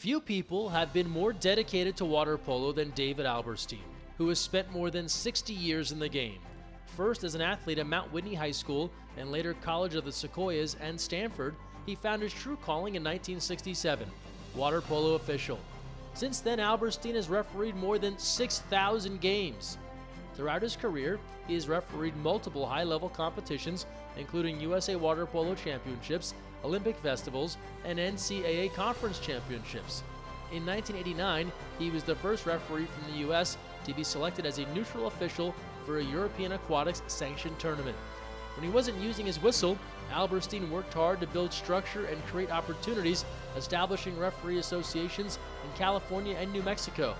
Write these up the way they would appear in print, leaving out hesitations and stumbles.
Few people have been more dedicated to water polo than David Alberstein, who has spent more than 60 years in the game. First as an athlete at Mount Whitney High School and later College of the Sequoias and Stanford, he found his true calling in 1967, water polo official. Since then, Alberstein has refereed more than 6,000 games. Throughout his career, he has refereed multiple high-level competitions, including USA Water Polo Championships, Olympic festivals, and NCAA Conference Championships. In 1989, he was the first referee from the U.S. to be selected as a neutral official for a European Aquatics sanctioned tournament. When he wasn't using his whistle, Alberstein worked hard to build structure and create opportunities, establishing referee associations in California and New Mexico.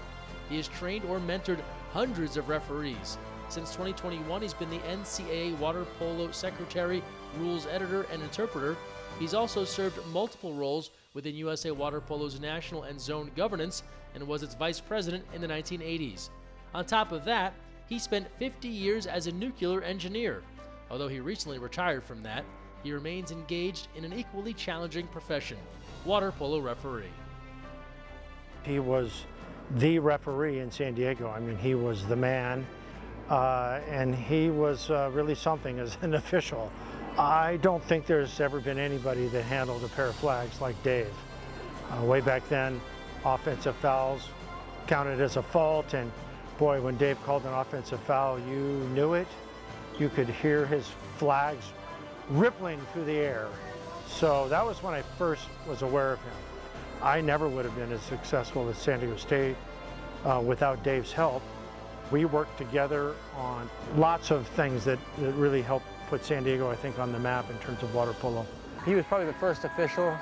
He has trained or mentored hundreds of referees. Since 2021, he's been the NCAA Water Polo Secretary, Rules Editor, and Interpreter. He's also served multiple roles within USA Water Polo's national and zone governance and was its vice president in the 1980s. On top of that, he spent 50 years as a nuclear engineer. Although he recently retired from that, he remains engaged in an equally challenging profession, water polo referee. He was the referee in San Diego. I mean, he was the man, and he was really something as an official. I don't think there's ever been anybody that handled a pair of flags like Dave. Way back then, offensive fouls counted as a fault, and boy, when Dave called an offensive foul, you knew it. You could hear his flags rippling through the air. So that was when I first was aware of him. I never would have been as successful as San Diego State without Dave's help. We worked together on lots of things that really helped put San Diego, I think, on the map in terms of water polo. He was probably the first official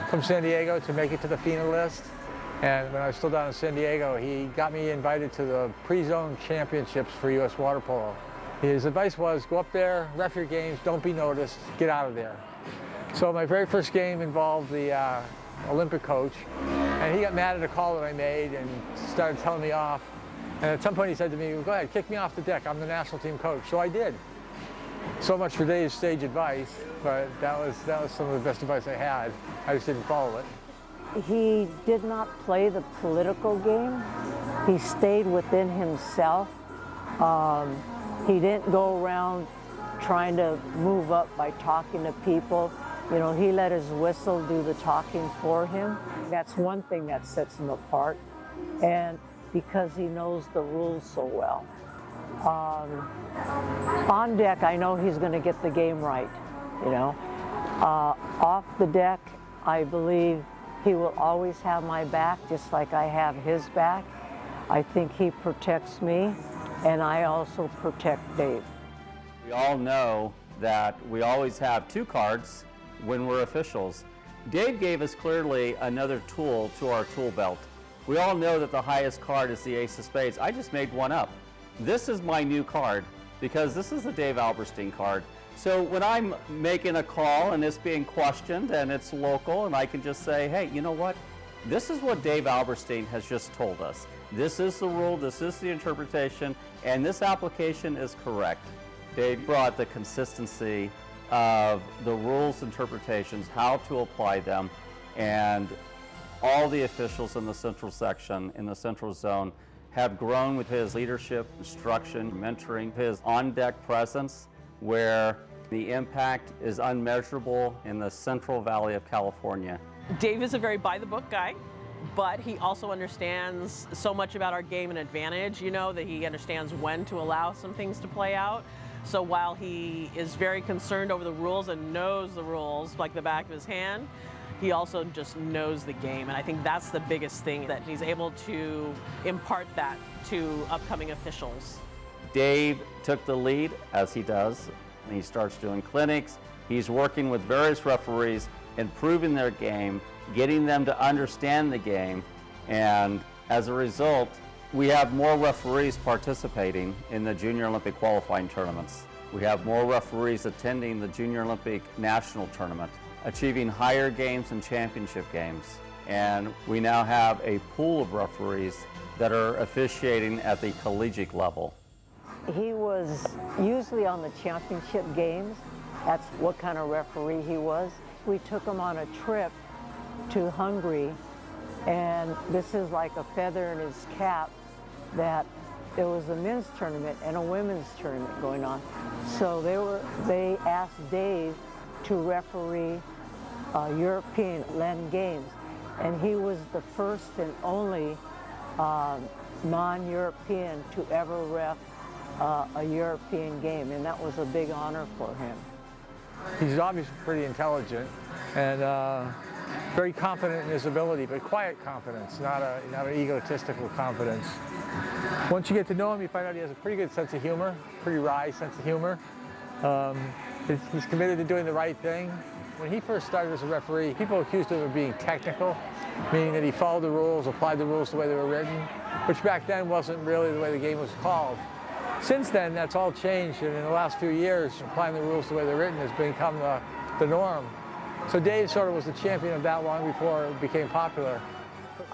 from San Diego to make it to the FINA list. And when I was still down in San Diego, he got me invited to the pre-zone championships for US Water Polo. His advice was, go up there, ref your games, don't be noticed, get out of there. So my very first game involved the Olympic coach, and he got mad at a call that I made and started telling me off. And at some point he said to me, well, go ahead, kick me off the deck, I'm the national team coach. So I did. So much for Dave's stage advice, but that was some of the best advice I had. I just didn't follow it. He did not play the political game. He stayed within himself. He didn't go around trying to move up by talking to people. You know, he let his whistle do the talking for him. That's one thing that sets him apart. And because he knows the rules so well. On deck, I know he's going to get the game right, you know. Off the deck, I believe he will always have my back, just like I have his back. I think he protects me, and I also protect Dave. We all know that we always have two cards when we're officials. Dave gave us clearly another tool to our tool belt. We all know that the highest card is the ace of spades. I just made one up. This is my new card because this is the Dave Alberstein card. So when I'm making a call and it's being questioned and it's local and I can just say, hey, you know what? This is what Dave Alberstein has just told us. This is the rule, this is the interpretation, and this application is correct. Dave brought the consistency of the rules interpretations, how to apply them, and all the officials in the central section, in the central zone, have grown with his leadership, instruction, mentoring, his on-deck presence, where the impact is unmeasurable in the Central Valley of California. Dave is a very by-the-book guy, but he also understands so much about our game and advantage, you know, that he understands when to allow some things to play out. So while he is very concerned over the rules and knows the rules like the back of his hand, he also just knows the game. And I think that's the biggest thing, that he's able to impart that to upcoming officials. Dave took the lead, as he does, and he starts doing clinics. He's working with various referees, improving their game, getting them to understand the game, and as a result, we have more referees participating in the Junior Olympic qualifying tournaments. We have more referees attending the Junior Olympic National Tournament, achieving higher games and championship games. And we now have a pool of referees that are officiating at the collegiate level. He was usually on the championship games. That's what kind of referee he was. We took him on a trip to Hungary And this is like a feather in his cap that there was a men's tournament and a women's tournament going on. So they asked Dave to referee European land games. And he was the first and only non-European to ever ref a European game, and that was a big honor for him. He's obviously pretty intelligent and very confident in his ability, but quiet confidence, not an egotistical confidence. Once you get to know him, you find out he has a pretty good sense of humor, pretty wry sense of humor. He's committed to doing the right thing. When he first started as a referee, people accused him of being technical, meaning that he followed the rules, applied the rules the way they were written, which back then wasn't really the way the game was called. Since then, that's all changed, and in the last few years, applying the rules the way they're written has become the norm. So Dave sort of was the champion of that long before it became popular.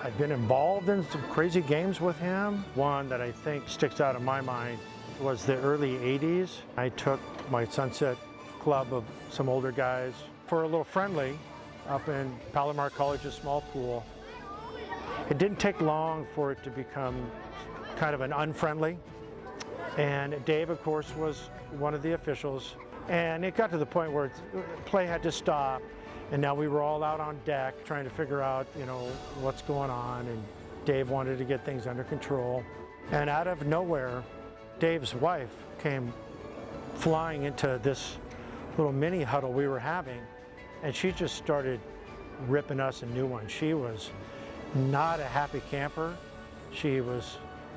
I've been involved in some crazy games with him. One that I think sticks out in my mind was the early 80s. I took my Sunset Club of some older guys for a little friendly up in Palomar College's small pool. It didn't take long for it to become kind of an unfriendly. And Dave, of course, was one of the officials. And it got to the point where play had to stop. And now we were all out on deck trying to figure out, what's going on. And Dave wanted to get things under control. And out of nowhere, Dave's wife came flying into this little mini huddle we were having. And she just started ripping us a new one. She was not a happy camper. She was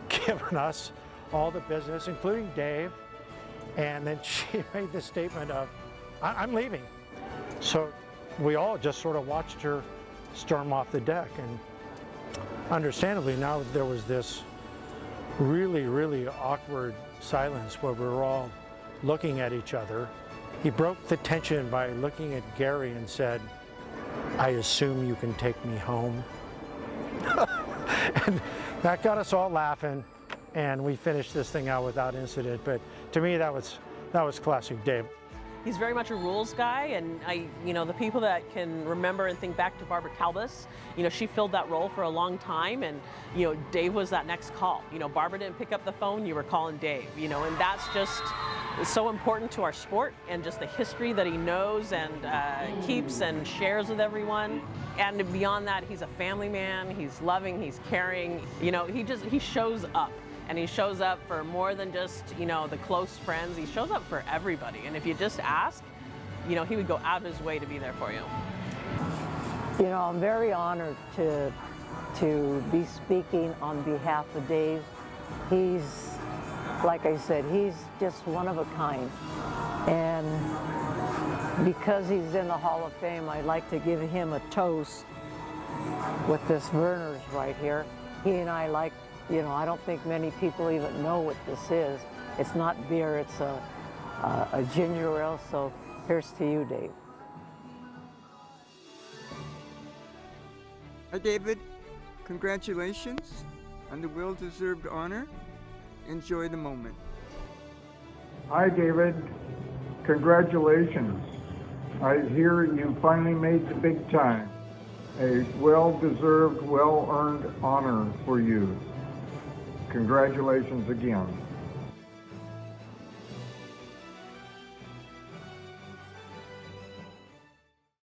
giving us all the business, including Dave. And then she made the statement of, I'm leaving. So we all just sort of watched her storm off the deck. And understandably, now there was this really, really awkward silence where we were all looking at each other. He broke the tension by looking at Gary and said, I assume you can take me home. And that got us all laughing, and we finished this thing out without incident. But to me, that was classic Dave. He's very much a rules guy, and the people that can remember and think back to Barbara Kalbus, she filled that role for a long time, and Dave was that next call. Barbara didn't pick up the phone, you were calling Dave, and that's just so important to our sport and just the history that he knows and keeps and shares with everyone. And beyond that, he's a family man, he's loving, he's caring, he shows up. And he shows up for more than just, the close friends. He shows up for everybody. And if you just ask, he would go out of his way to be there for you. I'm very honored to be speaking on behalf of Dave. He's, like I said, he's just one of a kind. And because he's in the Hall of Fame, I'd like to give him a toast with this Werner's right here. He and I like, I don't think many people even know what this is. It's not beer, it's a ginger ale, so here's to you, Dave. Hi, David. Congratulations on the well-deserved honor. Enjoy the moment. Hi, David. Congratulations. I hear you finally made the big time. A well-deserved, well-earned honor for you. Congratulations again.